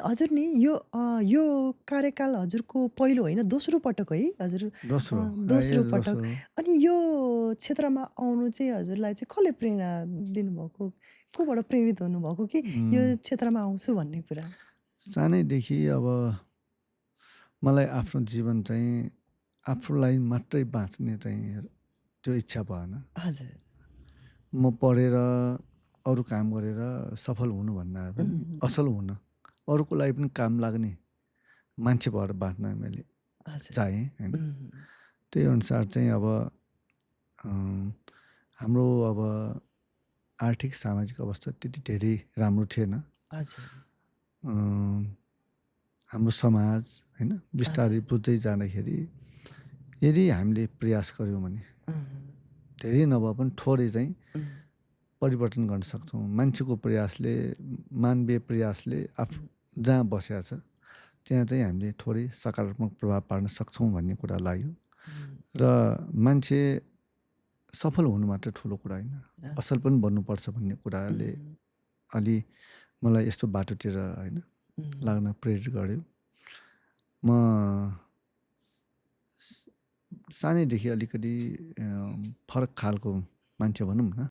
हजुर नि यो कार्यकाल हजुरको पहिलो होइन दोस्रो पटक है? हजुर दोस्रो दोस्रो यो पटक। दोस्रो अनि यो क्षेत्रमा आउनु चाहिँ हजुरलाई चाहिँ कसले प्रेरणा दिनुभएको? कोबाट प्रेरित हुनुभएको कि यो उम्, क्षेत्रमा आउँछु भन्ने कुरा? सानैदेखि अब मलाई आफ्नो जीवन चाहिँ आफूलाई मात्रै बाँच्ने चाहिँ त्यो इच्छा भएन। हजुर। म पढेर अरू काम गरेर सफल हुनु भन्दा पनि उम्, असल हुन, अरूको लागि पनि काम लाग्ने मान्छे भएर बाँच्न मैले हजुर। चाहेँ होइन। उम्, त्यही अनुसार चाहिँ अब हाम्रो अब आर्थिक सामाजिक अवस्था त्यति धेरै राम्रो थिएन। हजुर, अँ, हाम्रो समाज होइन हजुर। बिस्तारै बुझ्दै जाँदाखेरि यदि हामीले प्रयास गऱ्यौँ भने उम्, धेरै नभए पनि थोरै चाहिँ उम्, परिवर्तन गर्न सक्छौँ। मान्छेको प्रयासले, मानवीय प्रयासले जहाँ बसेको छ त्यहाँ चाहिँ हामीले थोरै सकारात्मक प्रभाव पार्न सक्छौँ भन्ने कुरा लाग्यो। उम्, र मान्छे सफल हुनु मात्र ठुलो कुरा होइन, हजुर। असल पनि बन्नुपर्छ भन्ने कुराले उम्, अलि मलाई यस्तो बाटोतिर होइन उम्, लाग्न प्रेरित गर्यो। म स सानैदेखि अलिकति फरक खालको मान्छे भनौँ न।